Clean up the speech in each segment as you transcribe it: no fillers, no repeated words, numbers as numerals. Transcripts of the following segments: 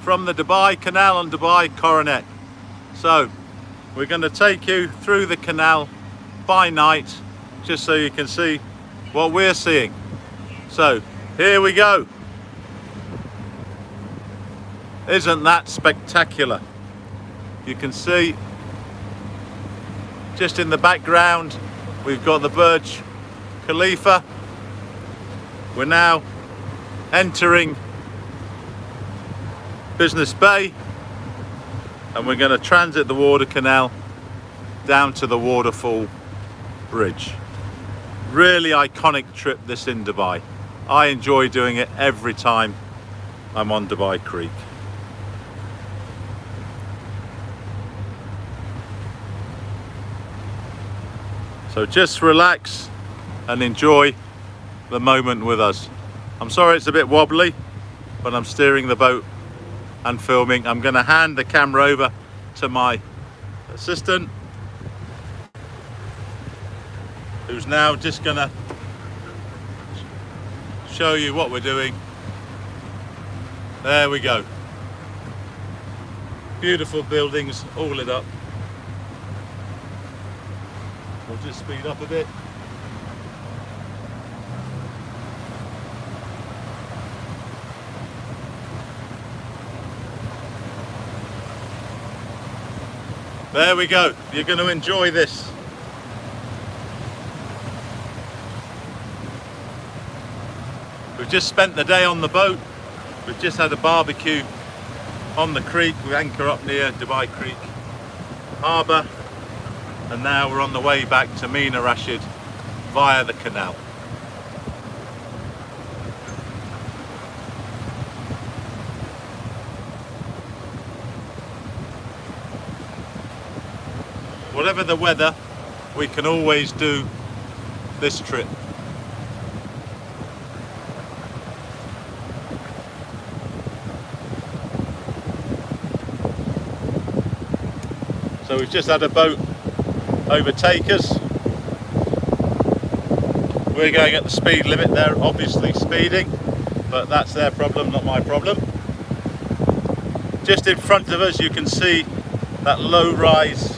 from the Dubai Canal and Dubai Coronet. So we're going to take you through the canal by night, just so you can see what we're seeing. So here we go. Isn't that spectacular? You can see just in the background we've got the Burj Khalifa. We're now entering Business Bay and we're going to transit the water canal down to the Waterfall Bridge. Really iconic trip this in Dubai. I enjoy doing it every time I'm on Dubai Creek. So just relax and enjoy the moment with us. I'm sorry it's a bit wobbly, but I'm steering the boat and filming. I'm going to hand the camera over to my assistant, who's now just going to show you what we're doing. There we go. Beautiful buildings, all lit up. We'll just speed up a bit. There we go. You're going to enjoy this. We've just spent the day on the boat. We've just had a barbecue on the creek. We anchor up near Dubai Creek Harbour. And now we're on the way back to Mina Rashid via the canal. Whatever the weather, we can always do this trip. So we've just had a boat overtake us. We're going at the speed limit. They're obviously speeding, but that's their problem, not my problem. Just in front of us you can see that low-rise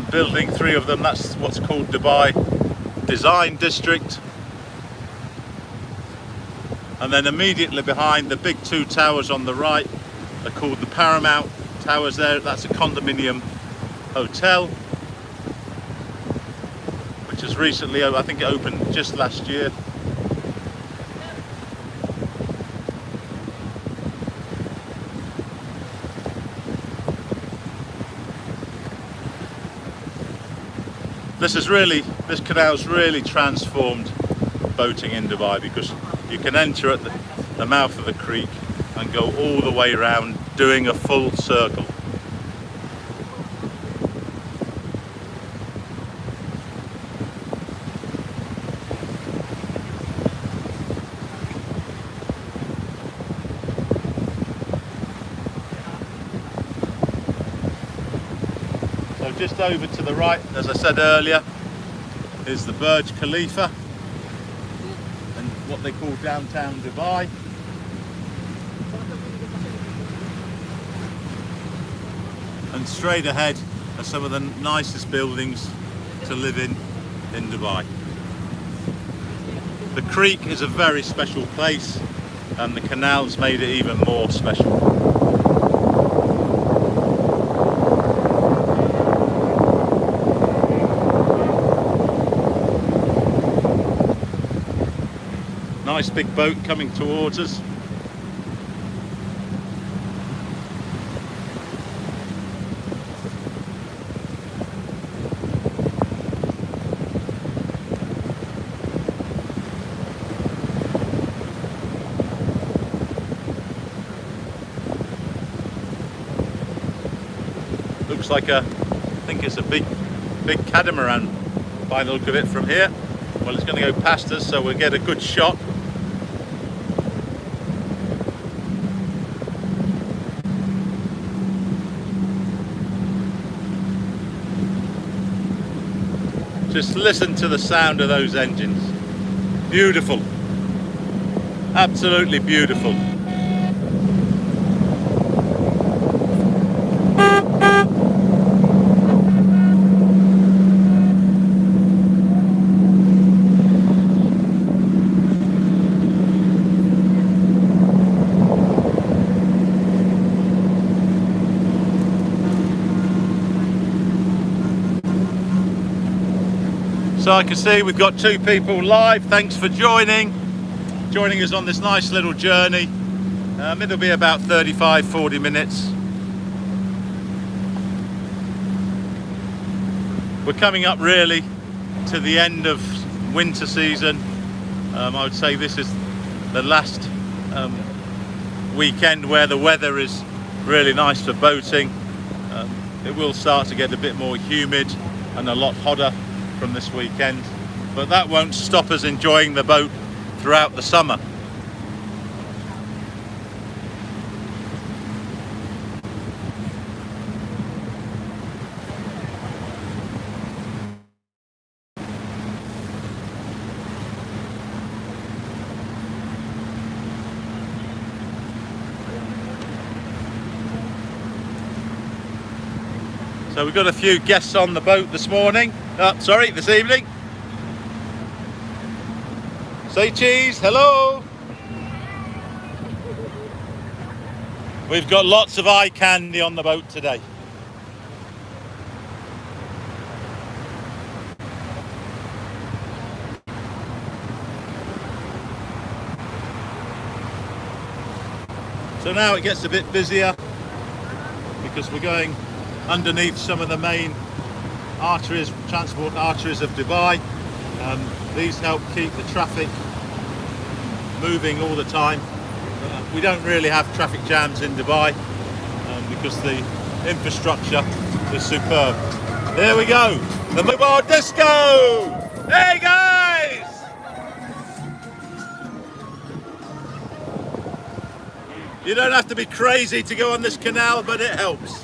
building, 3 of them. That's what's called Dubai Design District. And then immediately behind, the big 2 towers on the right are called the Paramount Towers there. That's a condominium hotel, which has recently, I think it opened just last year. This canal's really transformed boating in Dubai, because you can enter at the mouth of the creek and go all the way around, doing a full circle. So just over to the right, as I said earlier, is the Burj Khalifa and what they call downtown Dubai. And straight ahead are some of the nicest buildings to live in Dubai. The creek is a very special place, and the canal's made it even more special. Nice big boat coming towards us. Looks like I think it's a big catamaran by the look of it from here. Well, it's going to go past us, so we'll get a good shot. Just listen to the sound of those engines. Beautiful. Absolutely beautiful. So I can see we've got 2 people live. Thanks for joining us on this nice little journey. It'll be about 35-40 minutes. We're coming up really to the end of winter season. I would say this is the last weekend where the weather is really nice for boating. It will start to get a bit more humid and a lot hotter from this weekend, but that won't stop us enjoying the boat throughout the summer. So we've got a few guests on the boat this evening. Say cheese, hello. We've got lots of eye candy on the boat today. So now it gets a bit busier because we're going underneath some of the main transport arteries of Dubai. These help keep the traffic moving all the time. We don't really have traffic jams in Dubai because the infrastructure is superb. There we go, the mobile disco! Hey guys! You don't have to be crazy to go on this canal, but it helps.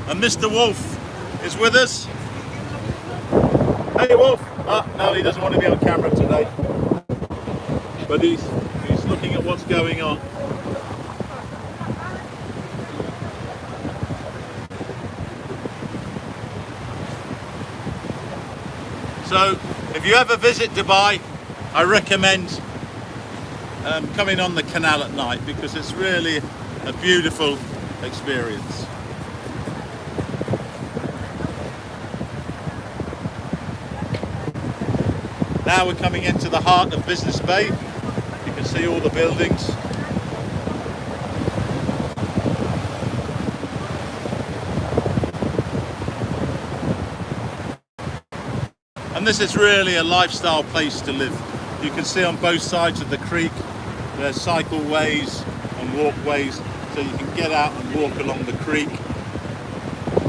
And Mr. Wolf is with us. Hey Wolf! Oh, no, he doesn't want to be on camera today. But he's looking at what's going on. So, if you ever visit Dubai, I recommend coming on the canal at night because it's really a beautiful experience. Now we're coming into the heart of Business Bay. You can see all the buildings. And this is really a lifestyle place to live. You can see on both sides of the creek there's cycleways and walkways, so you can get out and walk along the creek.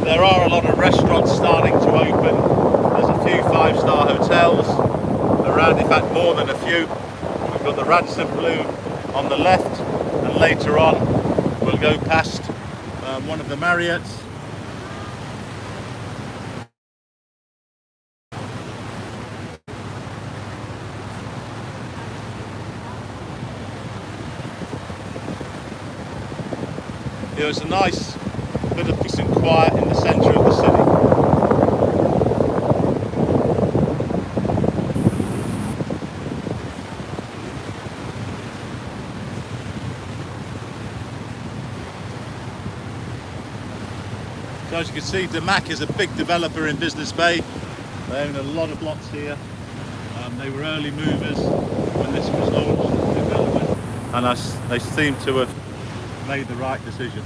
There are a lot of restaurants starting to open. There's a few 5-star hotels around, in fact more than a few. We've got the Radisson Blu on the left, and later on we'll go past one of the Marriotts. It's a nice bit of peace and quiet in the centre of the city. So as you can see, Damac is a big developer in Business Bay. They own a lot of lots here. They were early movers when this was launched, development, and they seem to have made the right decision.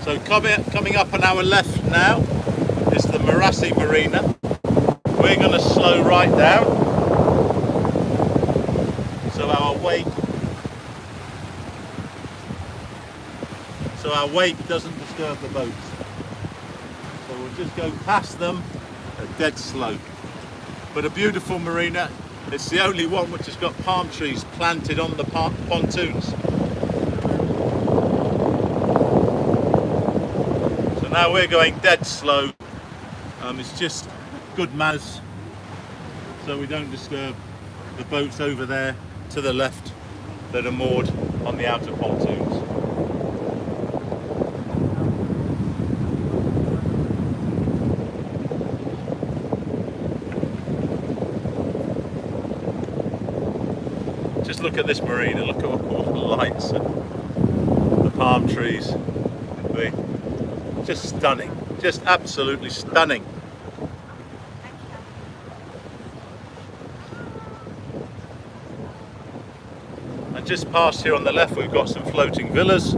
So coming up on our left now is the Morassy Marina. We're going to slow right down so our wake doesn't disturb the boats. So we'll just go past them at dead slow. But a beautiful marina. It's the only one which has got palm trees planted on the pontoons. So now we're going dead slow. It's just good manners so we don't disturb the boats over there to the left that are moored on the outer pontoons. Just look at this marina, look at all the lights and the palm trees. Just stunning, just absolutely stunning. And just past here on the left we've got some floating villas.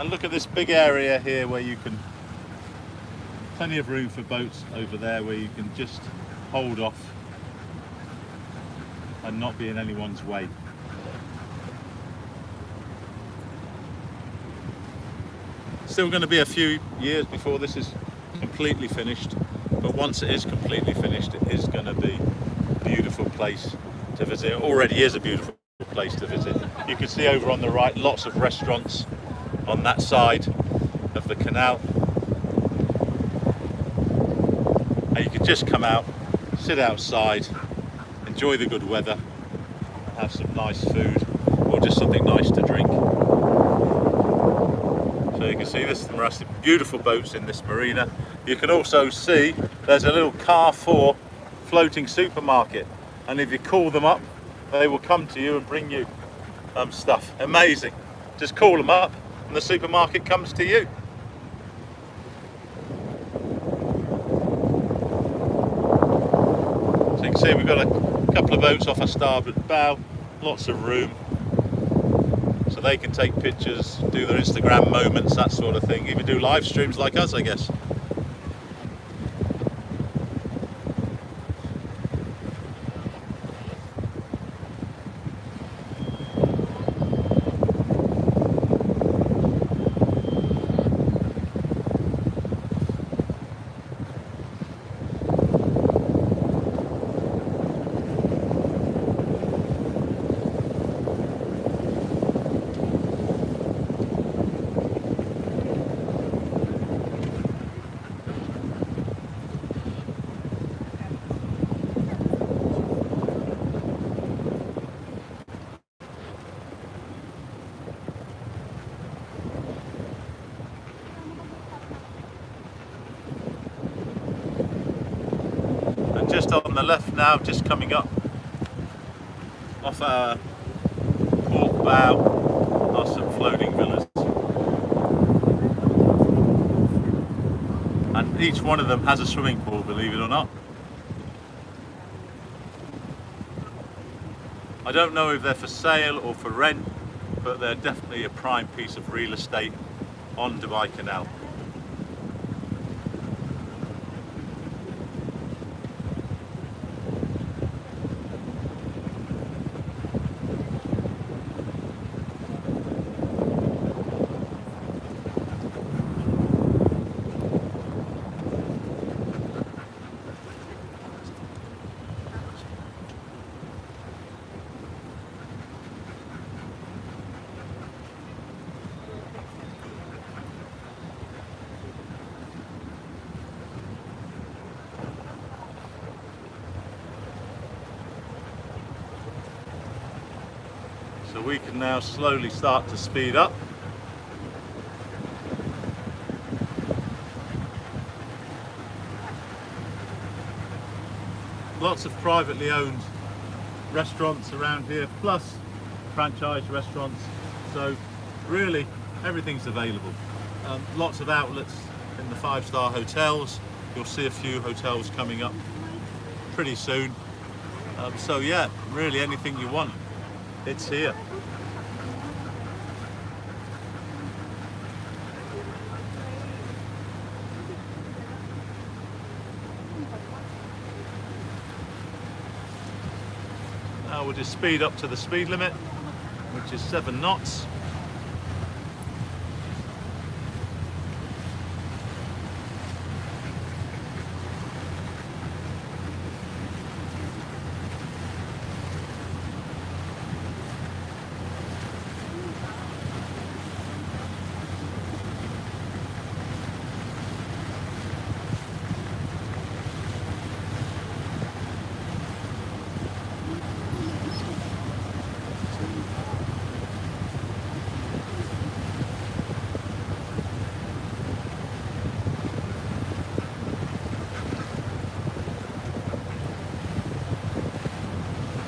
And look at this big area here where you can, plenty of room for boats over there where you can just hold off and not be in anyone's way. Still going to be a few years before this is completely finished, but once it is completely finished, it is going to be a beautiful place to visit. It already is a beautiful place to visit. You can see over on the right lots of restaurants on that side of the canal, and you can just come out, sit outside, enjoy the good weather, have some nice food or just something nice to drink. So you can see this is the Morassy, beautiful boats in this marina. You can also see there's a little Carrefour floating supermarket, and if you call them up they will come to you and bring you stuff. Amazing. Just call them up and the supermarket comes to you. So you can see we've got a couple of boats off our starboard bow, lots of room. So they can take pictures, do their Instagram moments, that sort of thing. Even do live streams like us, I guess. Just on the left now, just coming up off our port bow, are some floating villas, and each one of them has a swimming pool, believe it or not. I don't know if they're for sale or for rent, but they're definitely a prime piece of real estate on Dubai Canal. So we can now slowly start to speed up. Lots of privately owned restaurants around here, plus franchise restaurants. So really everything's available. Lots of outlets in the 5-star hotels. You'll see a few hotels coming up pretty soon. So yeah, really anything you want, it's here. Now we'll just speed up to the speed limit, which is 7 knots.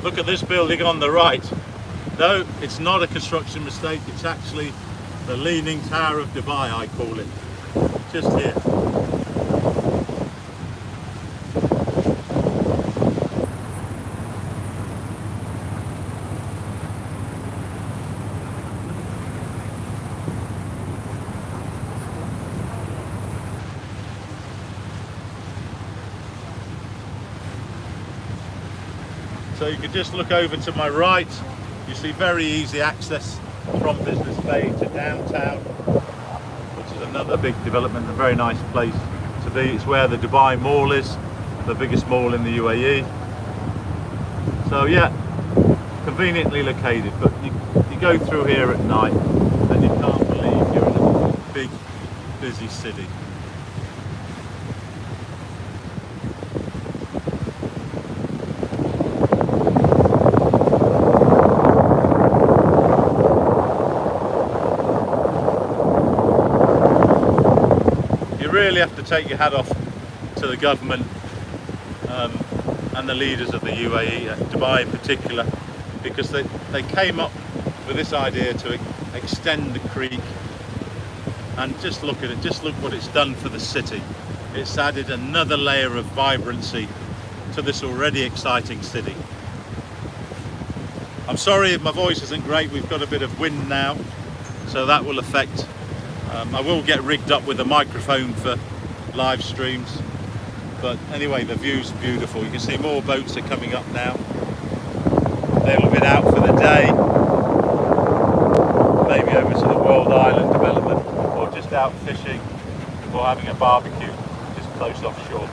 Look at this building on the right. No, it's not a construction mistake. It's actually the Leaning Tower of Dubai, I call it. Just here. So you can just look over to my right. You see very easy access from Business Bay to downtown, which is another big development, a very nice place to be. It's where the Dubai Mall is, the biggest mall in the UAE. So yeah, conveniently located, but you go through here at night and you can't believe you're in a big, busy city. Really have to take your hat off to the government and the leaders of the UAE, Dubai in particular, because they came up with this idea to extend the creek, and just look at it, just look what it's done for the city. It's added another layer of vibrancy to this already exciting city. I'm sorry if my voice isn't great, we've got a bit of wind now, so that will affect. I will get rigged up with a microphone for live streams, but anyway, the view's beautiful. You can see more boats are coming up now. They'll have been out for the day, maybe over to the World Island development, or just out fishing or having a barbecue just close offshore.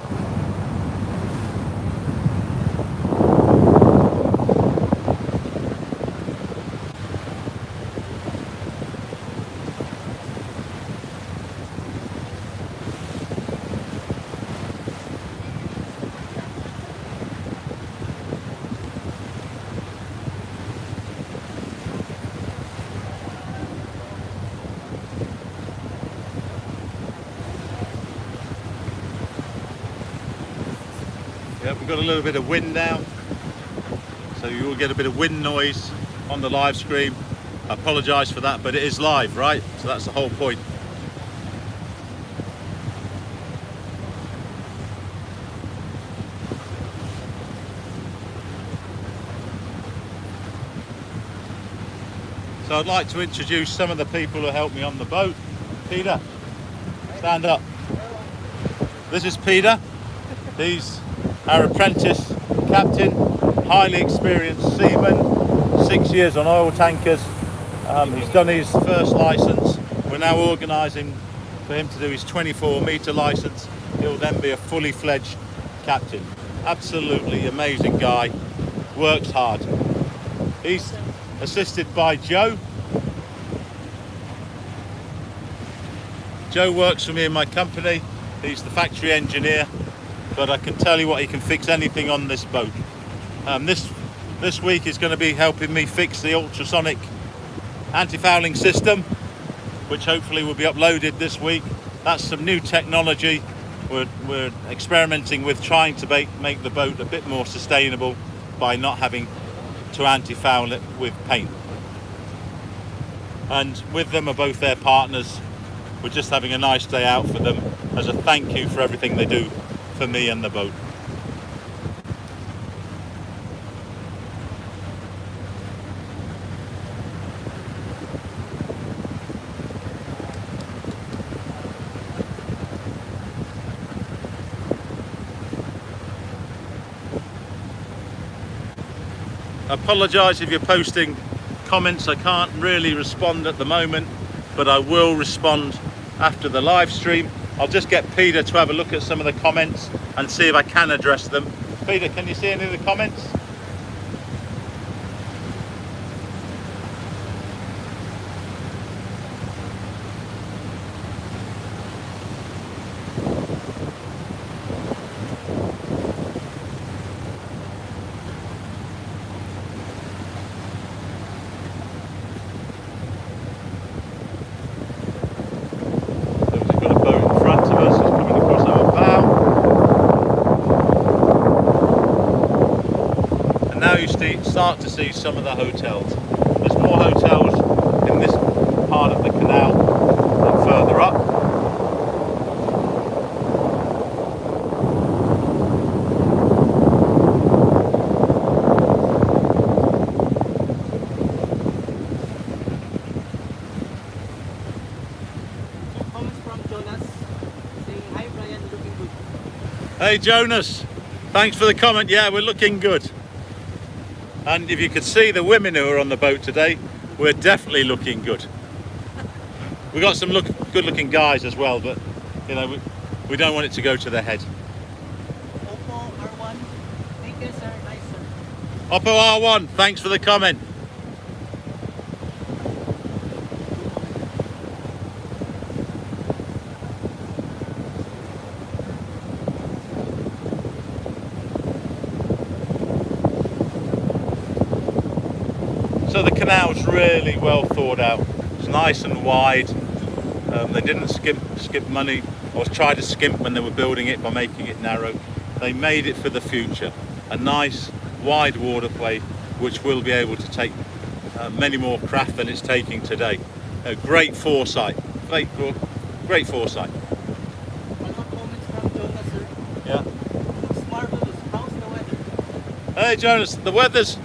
Yeah, we've got a little bit of wind now, so you will get a bit of wind noise on the live stream. I apologise for that, but it is live, right? So that's the whole point. So I'd like to introduce some of the people who helped me on the boat. Peter, stand up. This is Peter. He's our apprentice captain, highly experienced seaman, 6 years on oil tankers. He's done his first licence. We're now organising for him to do his 24-metre licence. He'll then be a fully fledged captain. Absolutely amazing guy, works hard. He's assisted by Joe. Joe works for me in my company. He's the factory engineer, but I can tell you what, he can fix anything on this boat. This week is going to be helping me fix the ultrasonic anti-fouling system, which hopefully will be uploaded this week. That's some new technology we're experimenting with, trying to make the boat a bit more sustainable by not having to anti-foul it with paint. And with them are both their partners. We're just having a nice day out for them as a thank you for everything they do for me and the boat. I apologise if you're posting comments. I can't really respond at the moment, but I will respond after the live stream. I'll just get Peter to have a look at some of the comments and see if I can address them. Peter, can you see any of the comments? now you start to see some of the hotels. There's more hotels in this part of the canal than further up. Hey Jonas, thanks for the comment. Yeah, we're looking good. And if you could see the women who are on the boat today, we're definitely looking good. We've got some good looking guys as well, but you know, we don't want it to go to their head. Oppo R1, thank you sir, nice sir. Oppo R1, thanks for the comment. So the canal's really well thought out. It's nice and wide. They didn't skip money or try to skimp when they were building it by making it narrow. They made it for the future. A nice wide waterway which will be able to take many more craft than it's taking today. Great foresight. Great foresight. One more comments from Jonas sir. Yeah. Looks marvelous. How's the weather? Hey Jonas, the weather's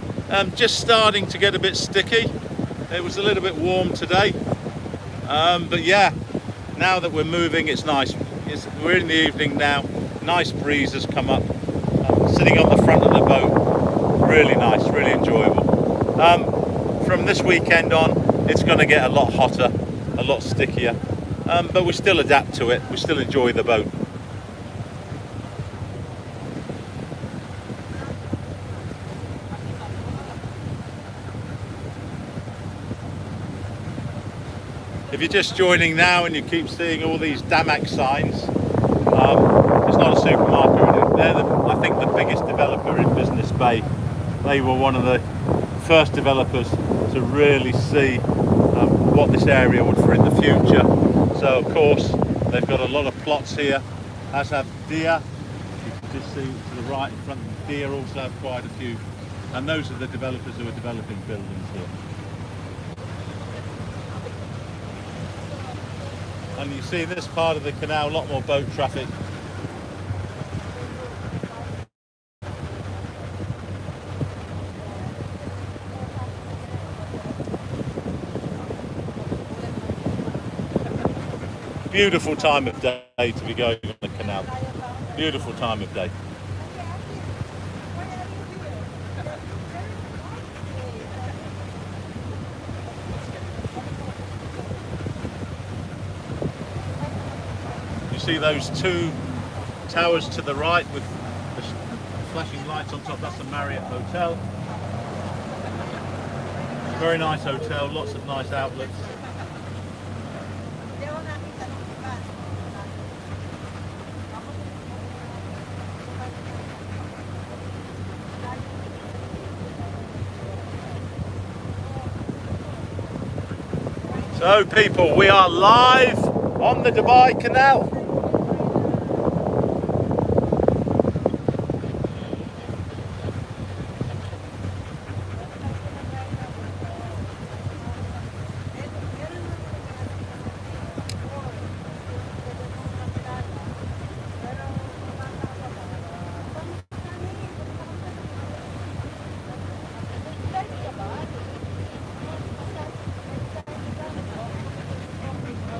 just starting to get a bit sticky. It was a little bit warm today, but yeah, now that we're moving, it's nice. We're in the evening now. Nice breeze has come up. Sitting on the front of the boat, really nice, really enjoyable. From this weekend on, it's going to get a lot hotter, a lot stickier, but we still adapt to it. We still enjoy the boat. If you're just joining now and you keep seeing all these Damac signs, it's not a supermarket. They're, I think, the biggest developer in Business Bay. They were one of the first developers to really see what this area would for in the future. So, of course, they've got a lot of plots here, as have Deer. You can just see to the right in front, Deer also have quite a few. And those are the developers who are developing buildings here. And you see in this part of the canal a lot more boat traffic. Beautiful time of day to be going on the canal. Beautiful time of day. See those two towers to the right with the flashing lights on top. That's the Marriott Hotel. Very nice hotel, lots of nice outlets. So people, we are live on the Dubai Canal.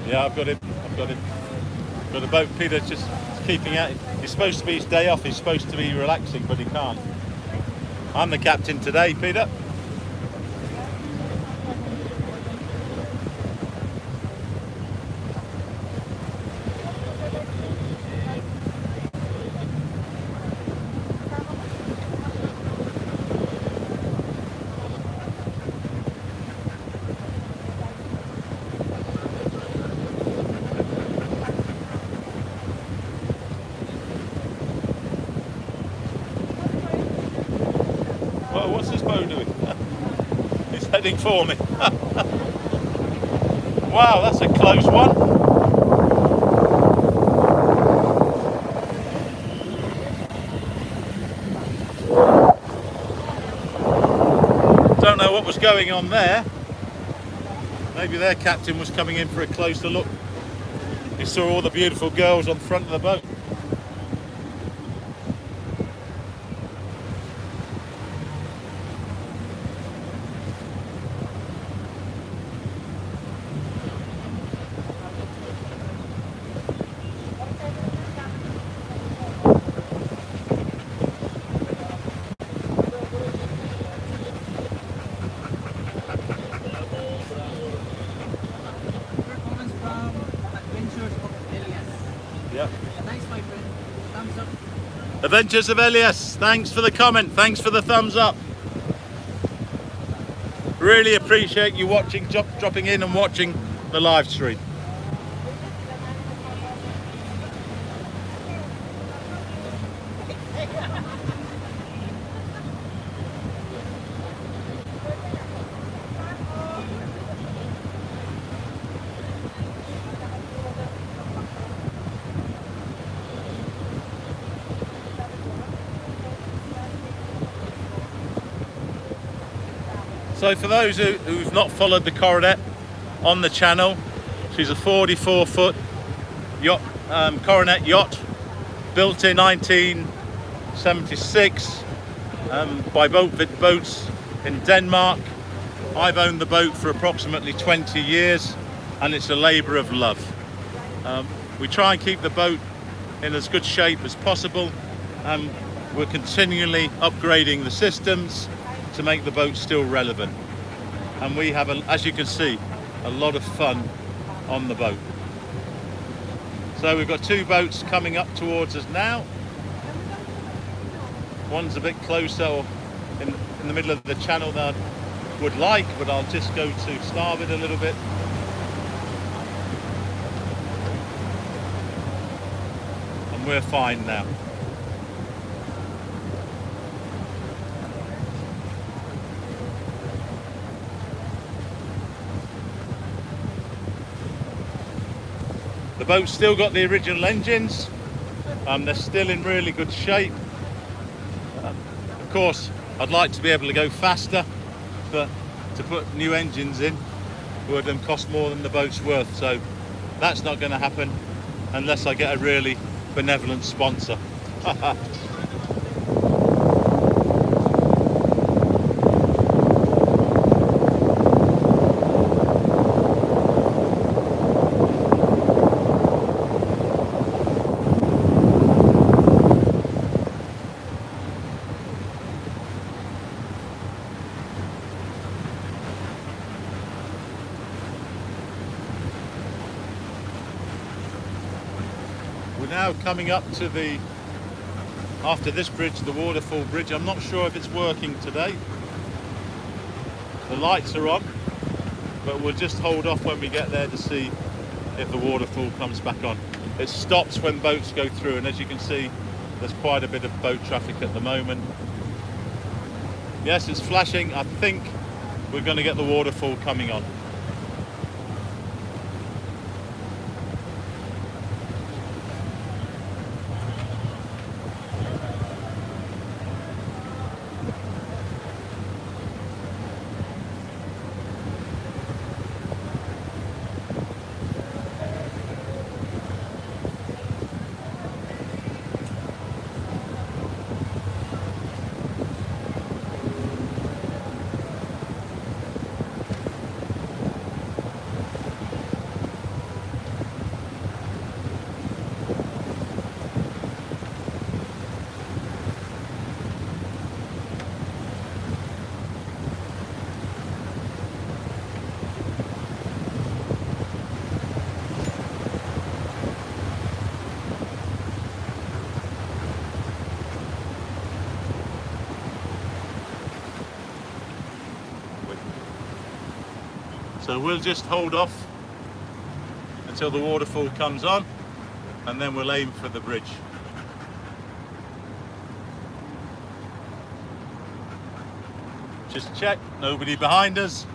Yeah, I've got him. Got a boat. Peter just keeping at it. He's supposed to be his day off. He's supposed to be relaxing, but he can't. I'm the captain today, Peter. Well, what's this boat doing? It's heading for me. Wow, that's a close one. know what was going on there. Maybe their captain was coming in for a closer look. He saw all the beautiful girls on the front of the boat. Yeah. Thanks, my friend. Thumbs up. Adventures of Elias, thanks for the comment, thanks for the thumbs up. Really appreciate you watching, dropping in and watching the live stream. So for those who've not followed the Coronet on the channel, she's a 44-foot yacht, Coronet yacht, built in 1976 by Boats in Denmark. I've owned the boat for approximately 20 years and it's a labour of love. We try and keep the boat in as good shape as possible, and we're continually upgrading the systems to make the boat still relevant. And we have, as you can see, a lot of fun on the boat. So we've got two boats coming up towards us now. One's a bit closer or in the middle of the channel than I would like, but I'll just go to starboard a little bit. And we're fine now. The boat's still got the original engines. They're still in really good shape. Of course, I'd like to be able to go faster, but to put new engines in would cost more than the boat's worth. So that's not going to happen unless I get a really benevolent sponsor. We're now coming up to after this bridge, the Waterfall Bridge. I'm not sure if it's working today. The lights are on, but we'll just hold off when we get there to see if the waterfall comes back on. It stops when boats go through, and as you can see, there's quite a bit of boat traffic at the moment. Yes, it's flashing. I think we're going to get the waterfall coming on. So we'll just hold off until the waterfall comes on, and then we'll aim for the bridge. Just check, nobody behind us.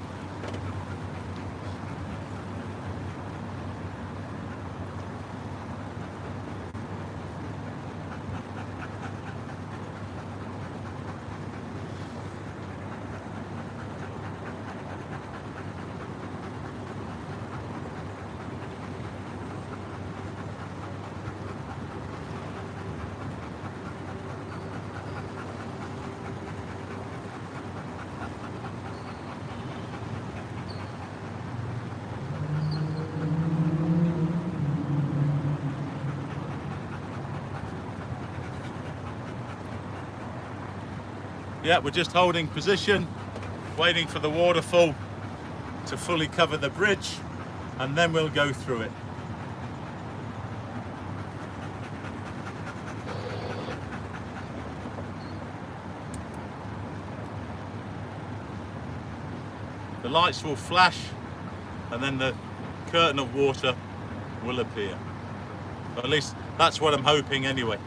Yeah, we're just holding position, waiting for the waterfall to fully cover the bridge, and then we'll go through it. The lights will flash, and then the curtain of water will appear. Or at least that's what I'm hoping anyway.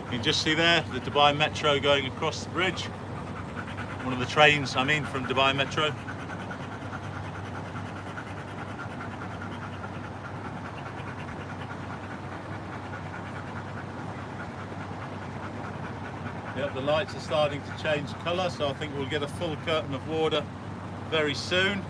You can just see there the Dubai Metro going across the bridge. One of the trains, I mean, from Dubai Metro. Yep, the lights are starting to change colour, so I think we'll get a full curtain of water very soon.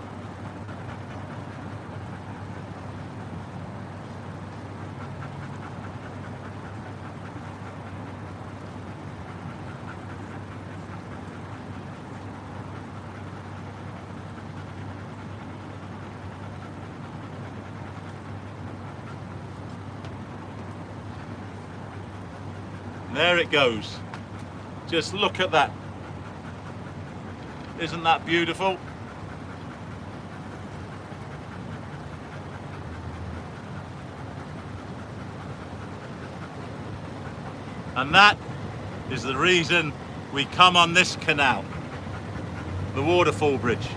There it goes. Just look at that. Isn't that beautiful? And that is the reason we come on this canal, the Waterfall Bridge.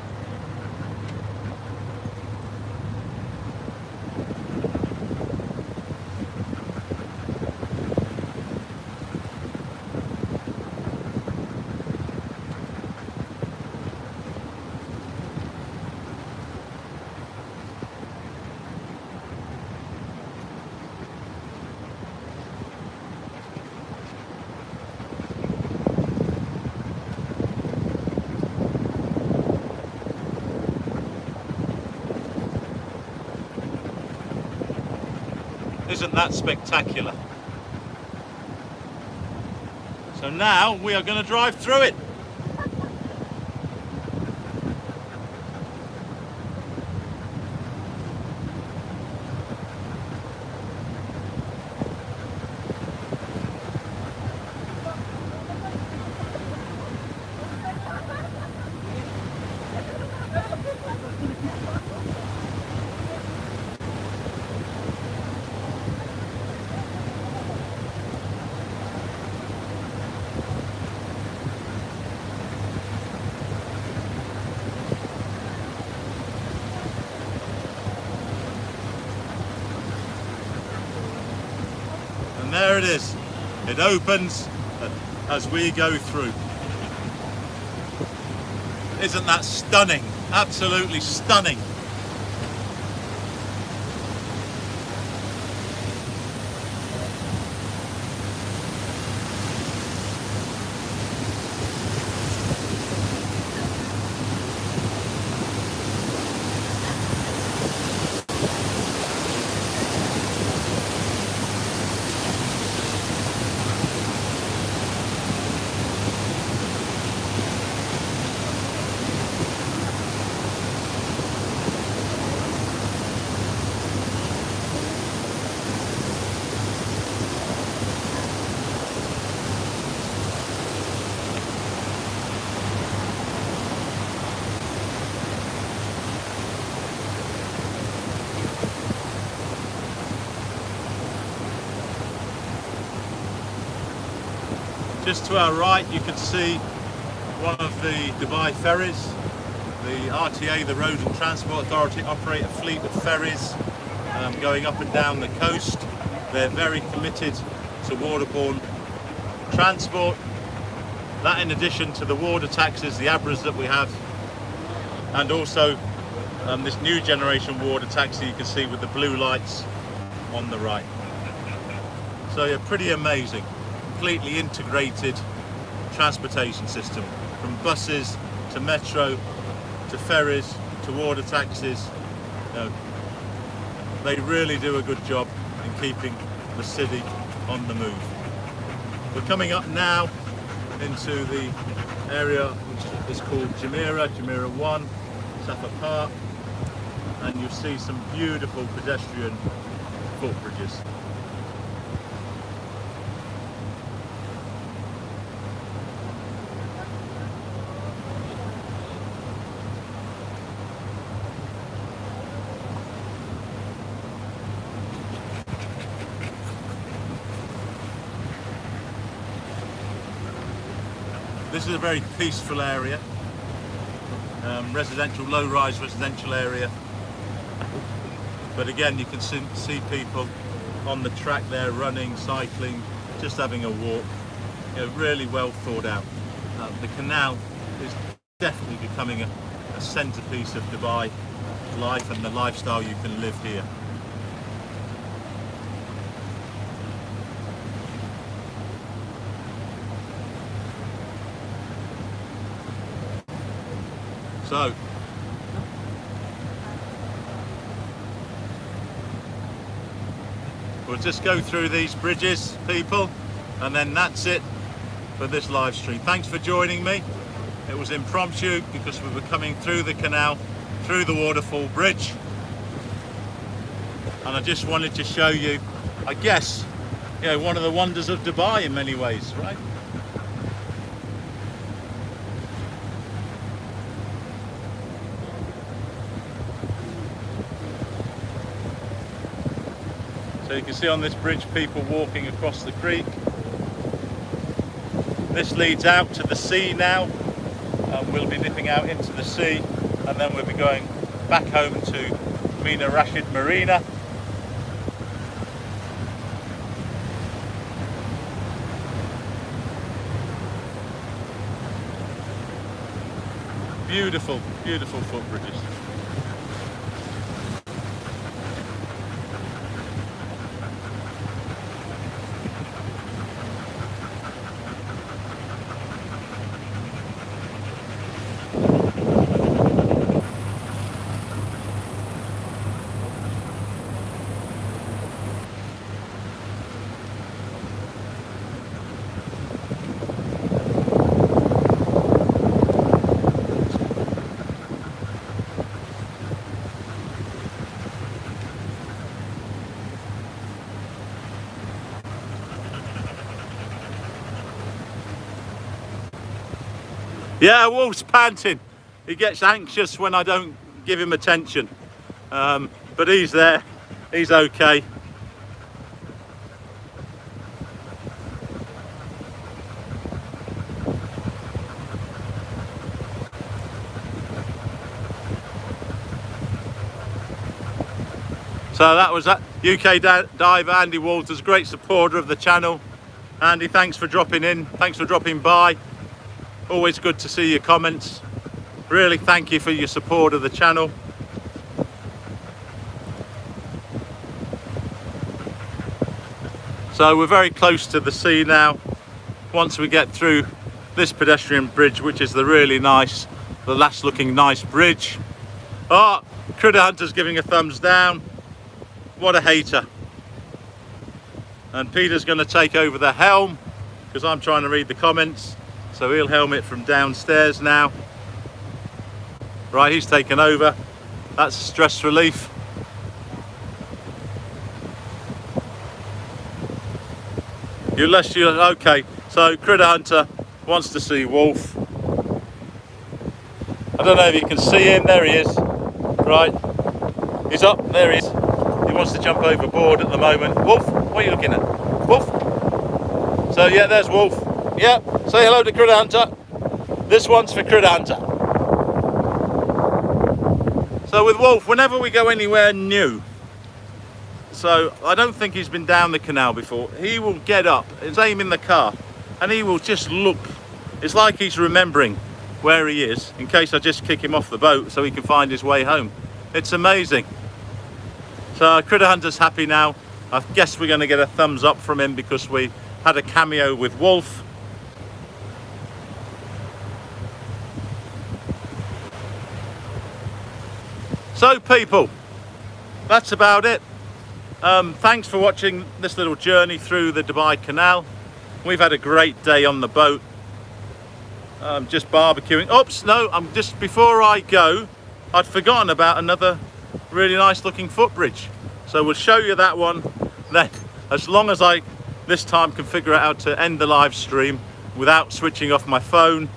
Isn't that spectacular? So now we are going to drive through it. And there it is. It opens as we go through. Isn't that stunning? Absolutely stunning. Just to our right you can see one of the Dubai ferries. The RTA, the Road and Transport Authority, operate a fleet of ferries going up and down the coast. They're very committed to waterborne transport. That in addition to the water taxis, the ABRAs that we have, and also this new generation water taxi you can see with the blue lights on the right. So yeah, pretty amazing. Completely integrated transportation system, from buses to metro to ferries to water taxis. You know, they really do a good job in keeping the city on the move. We're coming up now into the area which is called Jumeirah 1, Safa Park, and you'll see some beautiful pedestrian footbridges. This is a very peaceful area, residential, low-rise residential area. But again, you can see people on the track there, running, cycling, just having a walk. You know, really well thought out. The canal is definitely becoming a centerpiece of Dubai life and the lifestyle you can live here. So, we'll just go through these bridges, people, and then that's it for this live stream. Thanks for joining me. It was impromptu because we were coming through the canal, through the Waterfall Bridge, and I just wanted to show you, I guess, you know, one of the wonders of Dubai in many ways, right? So you can see on this bridge people walking across the creek. This leads out to the sea now. We'll be dipping out into the sea, and then we'll be going back home to Morassy Marina. Beautiful, beautiful footbridges. Yeah, Wolf's panting. He gets anxious when I don't give him attention. But he's there, he's okay. So that was that UK diver Andy Walters, great supporter of the channel. Andy, thanks for dropping in, thanks for dropping by. Always good to see your comments. Really thank you for your support of the channel. So we're very close to the sea now. Once we get through this pedestrian bridge, which is the really nice, the last looking nice bridge. Oh, Critter Hunter's giving a thumbs down. What a hater. And Peter's going to take over the helm because I'm trying to read the comments. So he'll helm it from downstairs now. Right, he's taken over. That's stress relief. Okay, so Critter Hunter wants to see Wolf. I don't know if you can see him, there he is. Right, he's up, there he is. He wants to jump overboard at the moment. Wolf, what are you looking at? Wolf? So yeah, there's Wolf. Yeah, say hello to Critter Hunter. This one's for Critter Hunter. So with Wolf, whenever we go anywhere new, so I don't think he's been down the canal before, he will get up, his aim in the car, and he will just look. It's like he's remembering where he is, in case I just kick him off the boat so he can find his way home. It's amazing. So Critter Hunter's happy now. I guess we're going to get a thumbs up from him because we had a cameo with Wolf. So people, that's about it. Thanks for watching this little journey through the Dubai Canal. We've had a great day on the boat. Just barbecuing. Oops, no, before I go, I'd forgotten about another really nice looking footbridge. So we'll show you that one then, as long as I this time can figure out how to end the live stream without switching off my phone.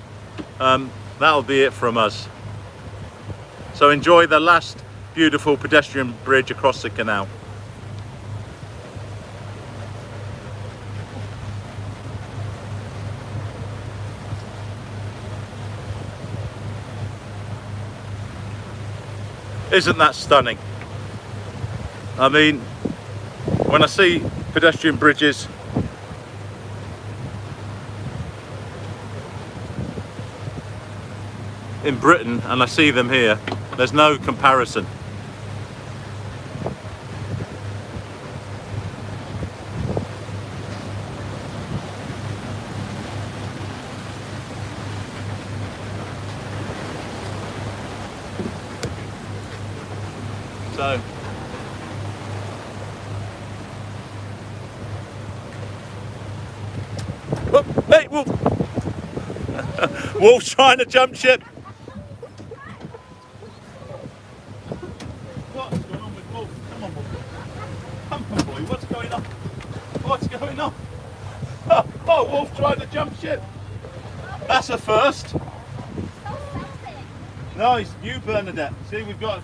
That'll be it from us. So enjoy the last beautiful pedestrian bridge across the canal. Isn't that stunning? I mean, when I see pedestrian bridges in Britain and I see them here, there's no comparison. So oh, hey, Wolf! Wolf trying to jump ship. What's going on with Wolf? Come on, Wolf. Come on, boy. What's going on? What's going on? Oh, Wolf trying to jump ship. That's a first. No, it's you, Bernadette. See, we've got.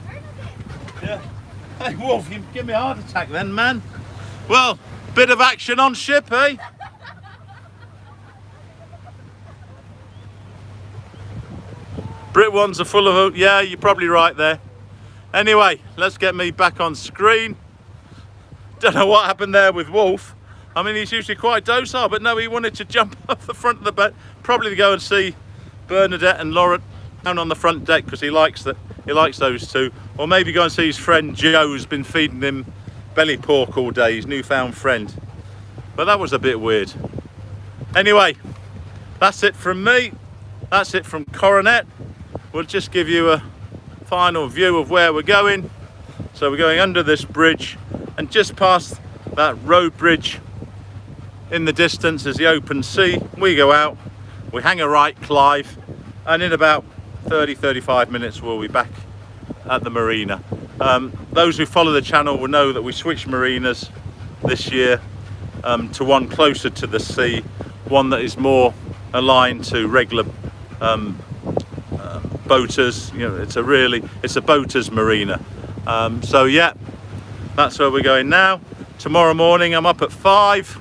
Yeah. Hey, Wolf, you give me a heart attack then, man. Well, bit of action on ship, eh? Brit ones are full of. Yeah, you're probably right there. Anyway, let's get me back on screen. Don't know what happened there with Wolf. I mean, he's usually quite docile, but no, he wanted to jump off the front of the boat, probably to go and see Bernadette and Laura down on the front deck because he likes that. He likes those two, or maybe go and see his friend Joe, who's been feeding him belly pork all day, his newfound friend. But that was a bit weird. Anyway, that's it from me. That's it from Coronet. We'll just give you a final view of where we're going. So we're going under this bridge, and just past that road bridge in the distance is the open sea. We go out, we hang a right, Clive, and in about 30-35 minutes we'll be back at the marina. Those who follow the channel will know that we switched marinas this year to one closer to the sea, one that is more aligned to regular boaters. You know, it's a boaters marina. So yeah, that's where we're going now. Tomorrow morning I'm up at 5.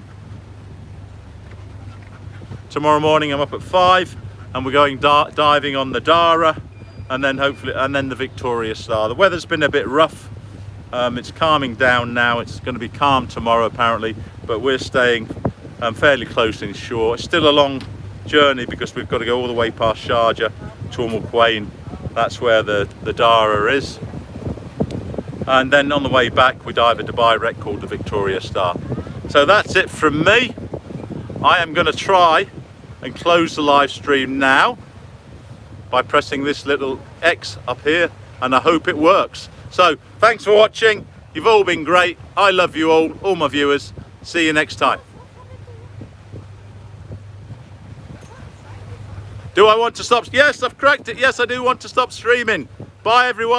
Tomorrow morning I'm up at 5. And we're going diving on the Dara, and then the Victoria Star. The weather's been a bit rough. It's calming down now. It's going to be calm tomorrow apparently, but we're staying fairly close inshore. It's still a long journey because we've got to go all the way past Sharjah to Umm Quwain. That's where the Dara is. And then on the way back we dive a Dubai wreck called the Victoria Star. So that's it from me. I am going to try and close the live stream now by pressing this little X up here, and I hope it works. So thanks for watching. You've all been great. I love you all my viewers. See you next time. Do I want to stop? Yes, I've cracked it. Yes, I do want to stop streaming. Bye everyone.